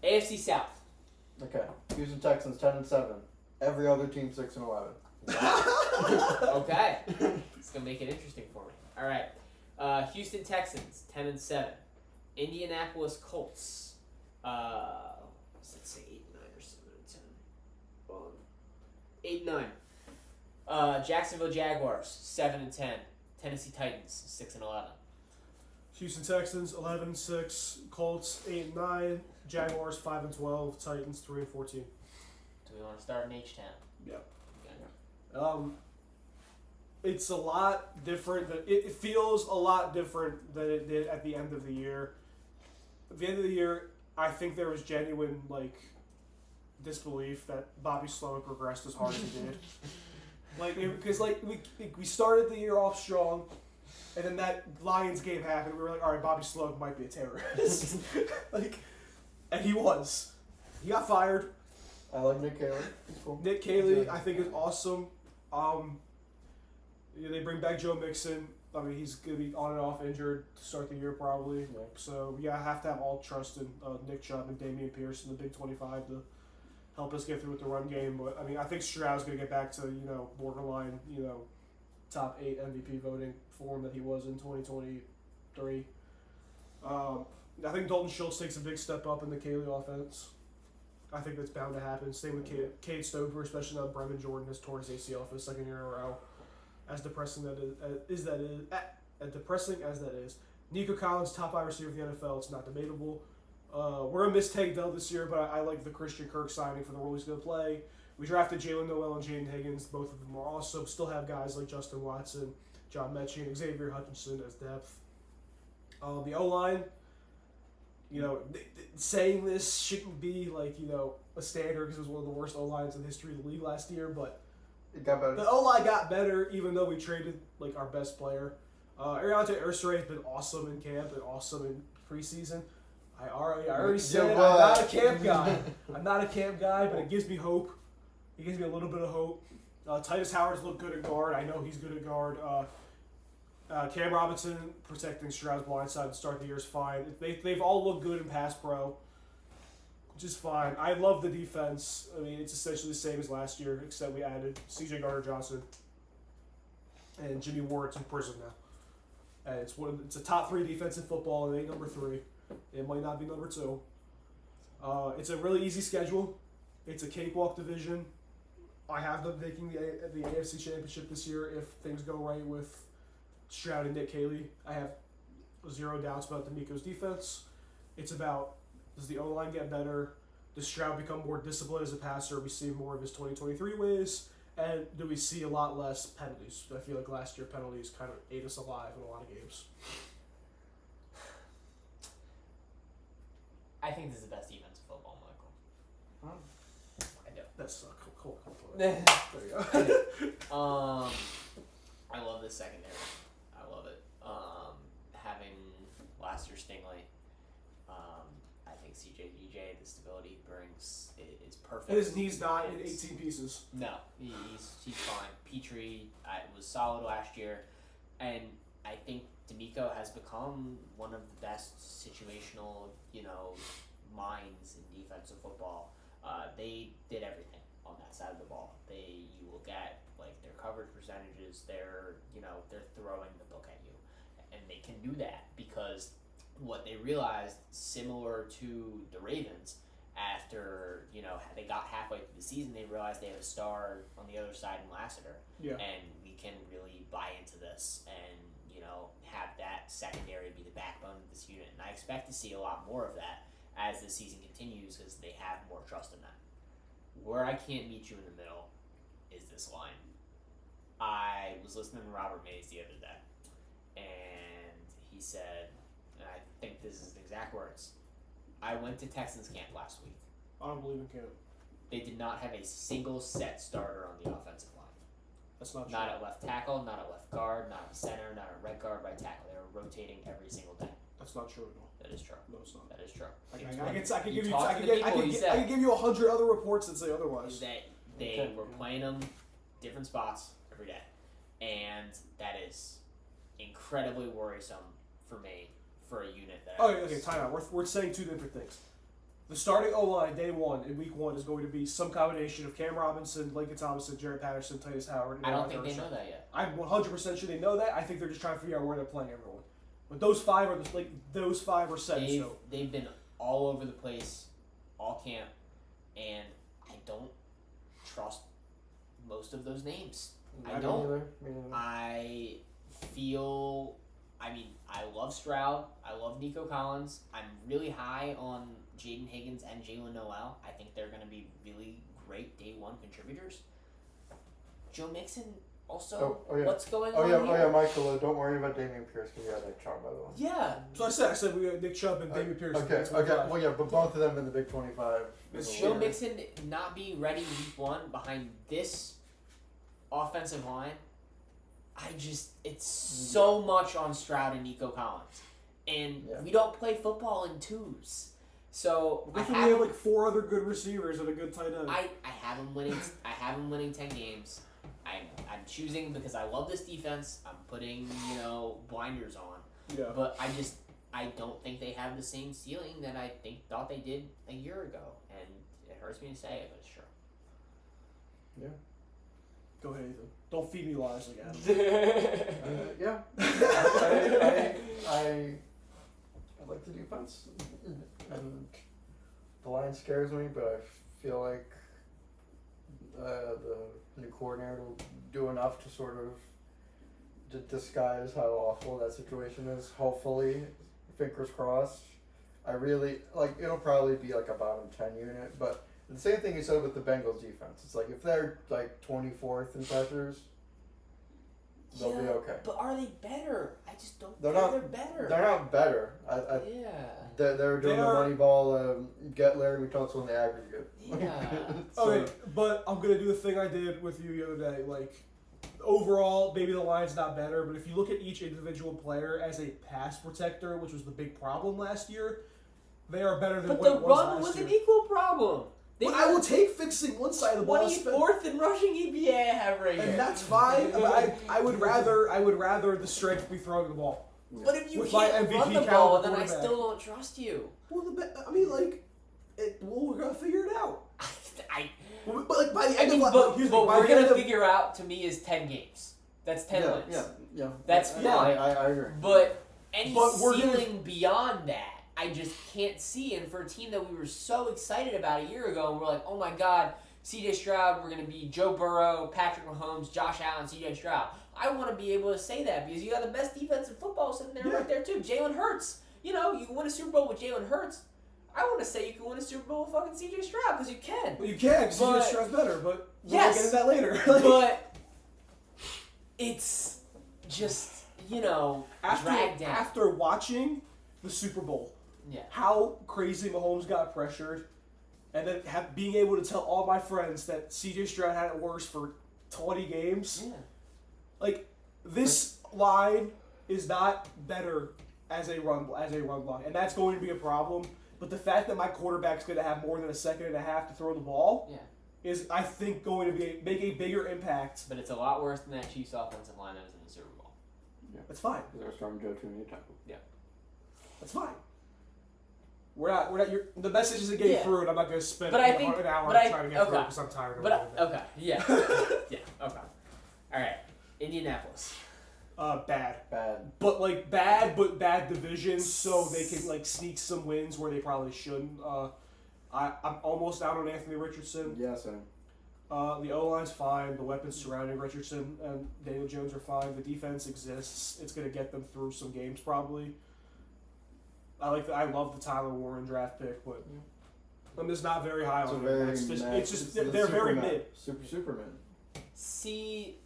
AFC South. Okay. Houston Texans 10-7. Every other team 6-11. Wow. Okay. It's going to make it interesting for me. All right. Houston Texans 10-7. Indianapolis Colts. Let's say 8-9 or 7-10. 8-9. Jacksonville Jaguars 7-10. Tennessee Titans 6-11. Houston Texans 11-6. Colts 8-9. Jaguars 5-12. Titans 3-14. Do we want to start in H-Town? Yeah. Okay. It's a lot different. It feels a lot different than it did at the end of the year. At the end of the year, I think there was genuine disbelief that Bobby Sloan progressed as hard as he did. Because we started the year off strong, and then that Lions game happened. We were like, all right, Bobby Sloan might be a terrorist. And he was. He got fired. I like Nick Caley. He's cool. Nick Caley, I think, is awesome. They bring back Joe Mixon. I mean, he's going to be on and off injured to start the year probably. Yeah. So, I have to have all trust in Nick Chubb and Damian Pierce in the Big 25 to help us get through with the run game. But, I mean, I think Stroud's going to get back to, borderline, top 8 MVP voting form that he was in 2023. I think Dalton Schultz takes a big step up in the Caley offense. I think that's bound to happen. Same with Cade Stover, especially now Bremen Jordan has torn his ACL for the second year in a row. As depressing as that is. Nico Collins, top 5 receiver of the NFL. It's not debatable. We're a miss Tank Dell this year, but I like the Christian Kirk signing for the role he's going to play. We drafted Jalen Noel and Jaden Higgins. Both of them are awesome. Still have guys like Justin Watson, John Mechie, and Xavier Hutchinson as depth. The O-line, saying this shouldn't be a standard because it was one of the worst O-lines in the history of the league last year, but it got better. The O-line got better even though we traded our best player. Ariante Ursay has been awesome in camp and awesome in preseason. I already said I'm not a camp guy. I'm not a camp guy, but it gives me hope. It gives me a little bit of hope. Titus Howard's looked good at guard. I know he's good at guard. Cam Robinson protecting Stroud's blind side to start the year is fine. They've all looked good in pass pro, which is fine. I love the defense. I mean, it's essentially the same as last year, except we added C.J. Gardner-Johnson and Jimmy Ward's in prison now. And it's a top 3 defense in football. It ain't number 3. It might not be number 2. It's a really easy schedule. It's a cakewalk division. I have them taking the AFC Championship this year if things go right with Stroud and Nick Caley. I have 0 doubts about D'Amico's defense. It's about, does the O-line get better? Does Stroud become more disciplined as a passer? We see more of his 2023 ways. And do we see a lot less penalties? I feel like last year penalties kind of ate us alive in a lot of games. I think this is the best defense in football, Michael. I do. That's cool. There you go. I love this secondary. I love it. Having last year's Stingley, I think CJ, the stability brings is perfect. He's not in 18 pieces. No, he's fine. Petrie was solid last year, and I think D'Amico has become one of the best situational, minds in defensive football. They did everything on that side of the ball. You look at their coverage percentages. They're throwing the book at you, and they can do that because what they realized, similar to the Ravens, after they got halfway through the season, they realized they had a star on the other side in Lassiter, and we can really buy into this and have that secondary be the backbone of this unit. And I expect to see a lot more of that as the season continues because they have more trust in them. Where I can't meet you in the middle is this line. I was listening to Robert Mays the other day, and he said, and I think this is the exact words, I went to Texans camp last week. I don't believe in camp. They did not have a single set starter on the offensive line. That's not true. Not at left tackle, not at left guard, not at center, not at right guard, right tackle. They were rotating every single day. That's not true at all. That is true. No, it's not. That is true. I can give you 100 other reports that say otherwise. They were playing them different spots every day, and that is incredibly worrisome for me for a unit that. Oh, okay. Time out. We're saying 2 different things. The starting O-line, day one, in week one, is going to be some combination of Cam Robinson, Lincoln Thomason, Jared Patterson, Titus Howard, and I don't Aaron think they Thurston. know that yet. I'm 100% sure they know that. I think they're just trying to figure out where they're playing everyone. But those five are set in stone. They've been all over the place, all camp, and I don't trust most of those names. I don't. Either. Me neither. I feel. I mean, I love Stroud. I love Nico Collins. I'm really high on Jaden Higgins and Jalen Noel. I think they're going to be really great day one contributors. Joe Mixon also. Oh, yeah. What's going Oh on yeah, here? oh yeah, Michael. Don't worry about Damian Pierce because he had Nick Chubb, by the way. Yeah. So I said we got Nick Chubb and David Pierce. Okay. Well, yeah, but both of them in the Big 25. It's Joe Sure. Mixon not being ready week one behind this offensive line, it's so much on Stroud and Nico Collins. And Yeah. we don't play football in twos. So I think we have like 4 other good receivers and a good tight end. I have them winning. I have them winning 10 games. I'm choosing because I love this defense. I'm putting blinders on. Yeah. But I don't think they have the same ceiling that I thought they did a year ago, and it hurts me to say it, but it's true. Yeah. Go ahead, Ethan. Don't feed me lies again. Yeah. I like the defense, and the line scares me, but I feel like the new coordinator will do enough to sort of disguise how awful that situation is. Hopefully, fingers crossed. I really it'll probably be like a bottom 10 unit, but the same thing you said with the Bengals defense. It's like if they're like 24th in pressures, they'll be okay. But are they better? I just don't They're think not- they're better. They're not better. Yeah. They're doing the money ball, get Larry Tunsil in the aggregate. Yeah. Okay, but I'm gonna do the thing I did with you the other day. Like, overall, maybe the line's not better, but if you look at each individual player as a pass protector, which was the big problem last year, they are better than But what the it was run last was year. an equal problem. They But I will take fixing one side of the ball, 24th in rushing EPA average. and that's fine. But I would rather the strength be throwing the ball. But if you With my can't MVP run the caliber ball, then I quarterback. still don't trust you. Well, we're gonna figure it out. But like by the I end mean, of but here's the what thing, by we're the end gonna of- figure out to me is 10 games. That's 10 wins. Yeah. That's fine. fine. I agree. But any But we're gonna- ceiling beyond that, I just can't see. And for a team that we were so excited about a year ago, and we're like, oh my God, CJ Stroud, we're going to be Joe Burrow, Patrick Mahomes, Josh Allen, CJ Stroud. I want to be able to say that because you got the best defense in football sitting there right there too. Jalen Hurts. You can win a Super Bowl with Jalen Hurts. I want to say you can win a Super Bowl with fucking CJ Stroud because you can. Well, you can because But- CJ Stroud's better, but Yes. we'll get into that later. But it's just, dragged down. After watching the Super Bowl, Yeah. how crazy Mahomes got pressured, and then being able to tell all my friends that CJ Stroud had it worse for 20 games, Yeah. like this line is not better as a run block, and that's going to be a problem. But the fact that my quarterback's going to have more than a second and a half to throw the ball Yeah. is, I think, going to make a bigger impact. But it's a lot worse than that Chiefs offensive line that was in the Super Bowl. That's fine. They're starting Joe Tooney tackle. That's fine. We're not. The message isn't getting Yeah. through, and I'm not going to spend But I think- an hour but I- trying to get through okay. because I'm tired of But it. okay, yeah, yeah, okay. All right, Indianapolis. Bad. Bad. But bad division, so they can sneak some wins where they probably shouldn't. I'm almost out on Anthony Richardson. Yeah, same. The O-line's fine. The weapons surrounding Richardson and Daniel Jones are fine. The defense exists. It's going to get them through some games probably. I love the Tyler Warren draft pick, but I'm just not very high It's on a him. very It's just the they're very Superman. mid. Superman. See,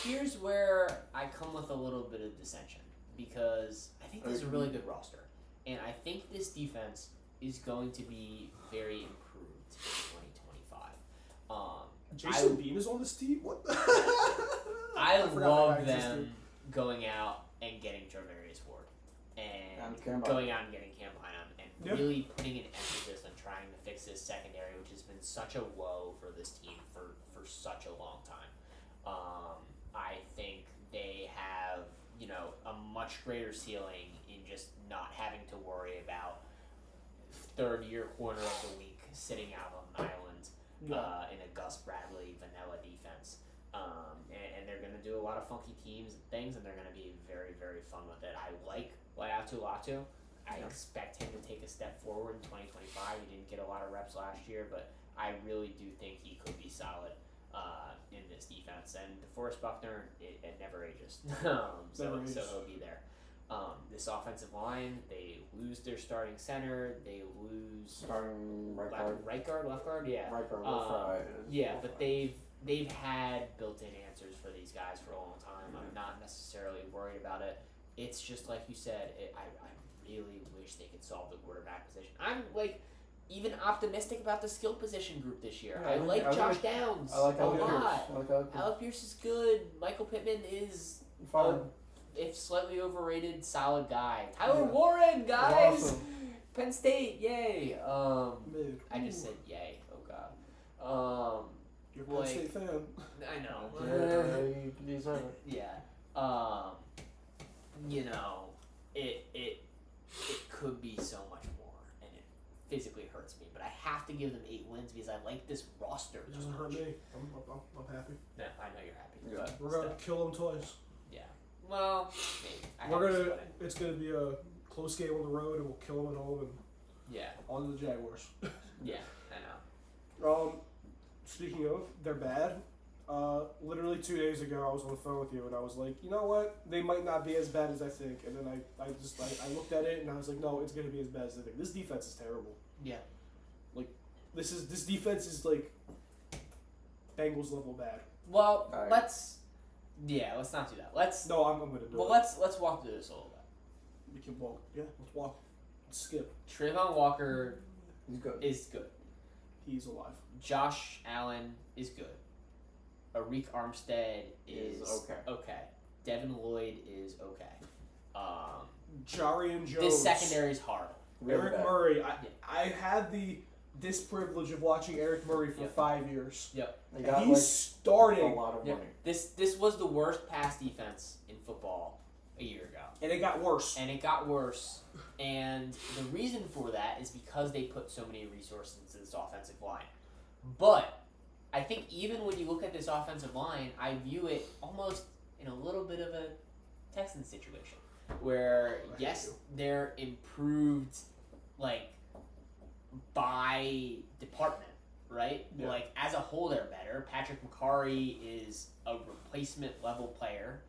here's where I come with a little bit of dissension because I think this is a really good roster, and I think this defense is going to be very improved in 2025. Jason Bean is on this team. What? I forgot love that guy existed. them going out and getting Travarius Ward and Cam going out and getting Cam Bynum and Yep. really putting an emphasis on trying to fix this secondary, which has been such a woe for this team for such a long time. I think they have, a much greater ceiling in just not having to worry about third-year corner of the week sitting out on an island in a Gus Bradley vanilla defense. And they're going to do a lot of funky teams and things, and they're going to be very, very fun with it. I like Latu. I expect him to take a step forward in 2025. He didn't get a lot of reps last year, but I really do think he could be solid in this defense. And DeForest Buckner, it never ages. So he'll be there. This offensive line, they lose their starting center. They lose starting left guard. Yeah. Right guard, left side. Yeah, but they've had built-in answers for these guys for a long time. I'm not necessarily worried about it. It's just like you said. I really wish they could solve the quarterback position. I'm even optimistic about the skill position group this year. Yeah, I like Josh Downs a lot. Alec Pierce is good. Michael Pittman is if slightly overrated, solid guy. Tyler Warren, guys. Awesome. Penn State, yay. I just said yay. Oh God. You're a Penn State fan. I know. Yeah, you deserve it. Yeah. It could be so much more, and it physically hurts me. But I have to give them 8 wins because I like this roster. It doesn't hurt me. I'm happy. No, I know you're happy. Yeah. But We're gonna kill them twice. Yeah. Well, maybe. It's gonna be a close game on the road, and we'll kill them at home, and on to the Jaguars. Yeah, I know. Speaking of, they're bad. Literally 2 days ago, I was on the phone with you, and I was like, you know what? They might not be as bad as I think. And then I looked at it, and I was like, no, it's gonna be as bad as I think. This defense is terrible. Yeah. This defense is like Bengals level bad. Well, let's not do that. I'm gonna do it. Well, let's walk through this a little bit. We can walk. Yeah, let's walk. Let's skip. Trayvon Walker He's good. He's alive. Josh Allen is good. Arik Armstead is okay. Devin Lloyd is okay. Jarian Jones. This secondary is horrible. Eric Murray. I had the disprivilege of watching Eric Murray for 5 years. Yep. And he's starting a lot of money. This was the worst pass defense in football a year ago. And it got worse. And the reason for that is because they put so many resources into this offensive line. But I think even when you look at this offensive line, I view it almost in a little bit of a Texans situation. Where, yes, they're improved, by department, right? Yeah. As a whole, they're better. Patrick McCarry is a replacement-level player.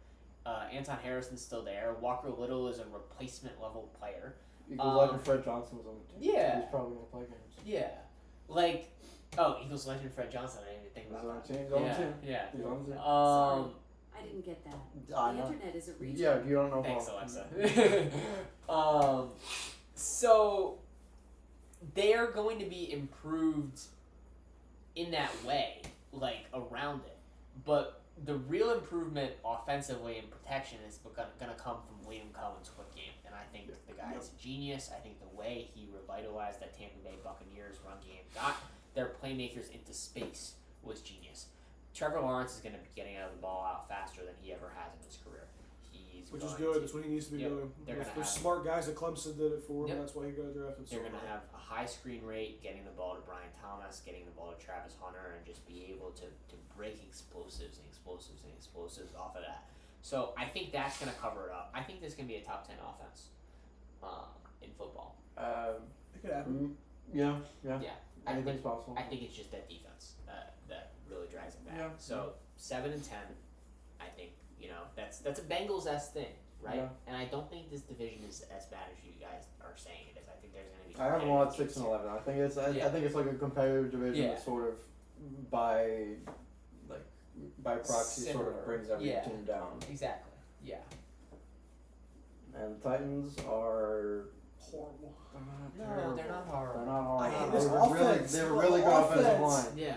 Anton Harrison's still there. Walker Little is a replacement-level player. Eagles legend Fred Johnson was on the team. Yeah. He's probably going to play games. Yeah. Eagles legend Fred Johnson. I didn't even think about that. He's on the team. Yeah. He's on the team. Sorry, I didn't get that. The internet isn't reaching. Yeah, you don't know. Thanks, Alexa. So they are going to be improved in that way, around it. But the real improvement offensively in protection is going to come from Liam Cohen's quick game. And I think the guy is a genius. I think the way he revitalized that Tampa Bay Buccaneers run game, got their playmakers into space, was genius. Trevor Lawrence is going to be getting the ball out faster than he ever has in his career. Which is good. That's what he needs to be doing. There's smart guys at Clemson did it for him. That's why he got drafted. They're going to have a high screen rate, getting the ball to Brian Thomas, getting the ball to Travis Hunter, and just be able to break explosives off of that. So I think that's going to cover it up. I think this is going to be a top 10 offense in football. It could happen. Yeah. Anything's possible. I think it's just that defense that really drags it back. Yeah. So 7 and 10, I think. That's a Bengals-esque thing, right? Yeah. And I don't think this division is as bad as you guys are saying it is. I think there's going to be. I have them all at 6 and 11. I think it's. I think it's like a competitive division that sort of by proxy sort of brings every team down. Exactly. Yeah. And the Titans are horrible. No, they're not horrible. They're not horrible. I hate this offense. They have a really good offensive line. Yeah.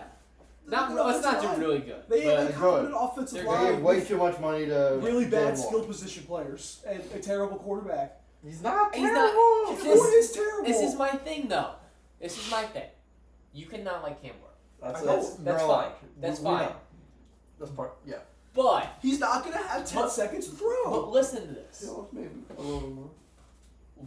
Let's not do really good. They have a competent offensive line. They have way too much money to. Really bad skill position players and a terrible quarterback. He's not terrible. What is terrible? This is my thing, though. You cannot like Cam Ward. That's fine. That's fine. That's part. Yeah. But he's not gonna have 10 seconds to throw. But listen to this. Maybe a little more.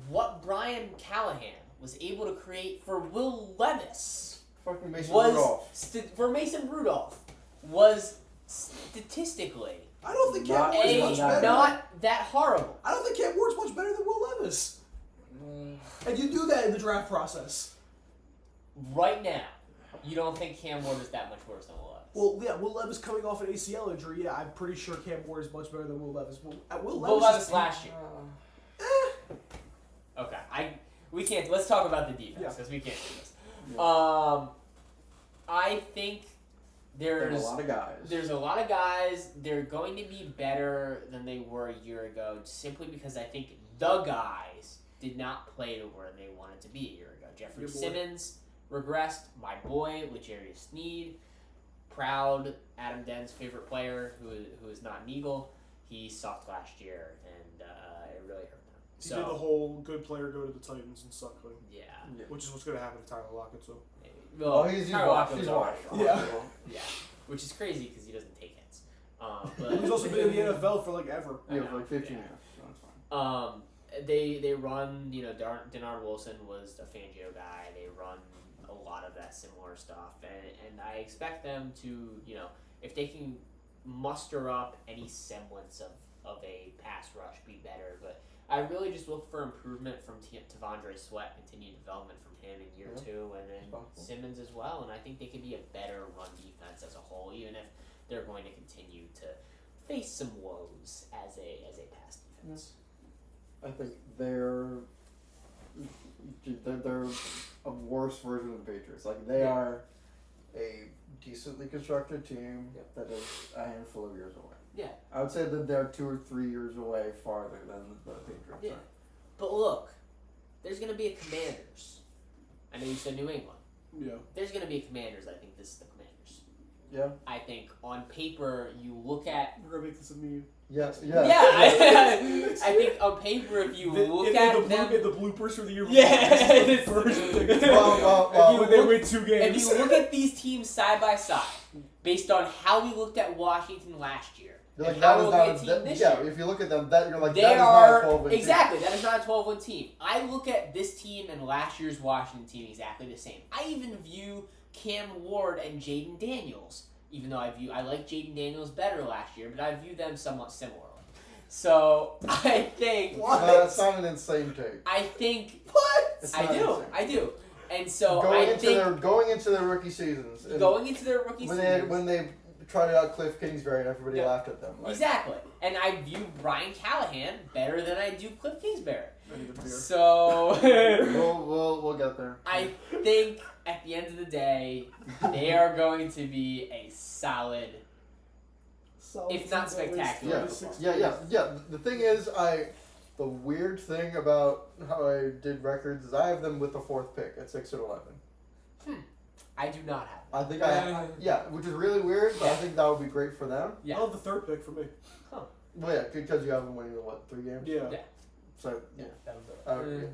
What Brian Callahan was able to create for Will Levis Fucking Mason was Rudolph. for Mason Rudolph was statistically I don't think Cam Ward's a much better. not that horrible. I don't think Cam Ward's much better than Will Levis. And you do that in the draft process. Right now, you don't think Cam Ward is that much worse than Will Levis? Well, yeah, Will Levis coming off an ACL injury. Yeah, I'm pretty sure Cam Ward is much better than Will Levis. Will Will Levis Levis last year. Okay, we can't. Let's talk about the defense because we can't do this. Yeah. I think there's a lot of guys. There's a lot of guys. They're going to be better than they were a year ago, simply because I think the guys did not play to where they wanted to be a year ago. Jeffrey Your boy. Simmons regressed. My boy, L'Jarius Sneed, proud Adam Den's favorite player, who is not an Eagle. He sucked last year, and it really hurt them. He did the whole good player go to the Titans and suck, like, Yeah. which is what's going to happen to Tyler Lockett, so. Maybe. Oh, he's Tyler washed. Lockett He's was washed. already Yeah. gone. Yeah, which is crazy because he doesn't take hits. But He's also been in the NFL for, like, ever. Yeah, for like 15 years. So that's fine. They run, Denard Wilson was a Fangio guy. They run a lot of that similar stuff, and I expect them to, if they can muster up any semblance of a pass rush, be better. But I really just look for improvement from Tavondre Sweat, continued development from him in year 2, and then Simmons as well. And I think they could be a better run defense as a whole, even if they're going to continue to face some woes as a pass defense. I think they're a worse version of the Patriots. Like, they are a decently constructed team that is a handful of years away. Yeah. I would say that they're 2 or 3 years away farther than the Patriots Yeah. are. But look, there's going to be a Commanders. I know you said New England. Yeah. There's going to be a Commanders. I think this is the Commanders. Yeah? I think on paper, you look at... We're going to make this a meme. Yes. Yeah, I think on paper, if you look at them... the bloopers for the year. Yeah. Well, when they win 2 games. If you look at these teams side by side, based on how we looked at Washington last year, you're like, and how that we'll is be not a team this yeah, year, if you look at them, that you're like, they that is are not a 12-win team. exactly. That is not a 12-win team. I look at this team and last year's Washington team exactly the same. I even view Cam Ward and Jaden Daniels, even though I like Jaden Daniels better last year, but I view them somewhat similarly. So I think It's not an insane take. I think What? It's I not do, insane. I do, and so Going I into think their rookie seasons. and going into their rookie season. when they tried out Cliff Kingsbury and everybody laughed at them. Like, Exactly. And I view Brian Callahan better than I do Cliff Kingsbury. I need a beer. So we'll get there. I think at the end of the day, they are going to be a solid, if not spectacular. Yeah. The thing is, the weird thing about how I did records is I have them with the 4th pick at 6 and 11. I do not have. I think which is really weird, but I think that would be great for them. Yeah. I love the 3rd pick for me. Well, yeah, because you have them winning 3 games. Yeah. Yeah. So yeah. That was it. Yeah.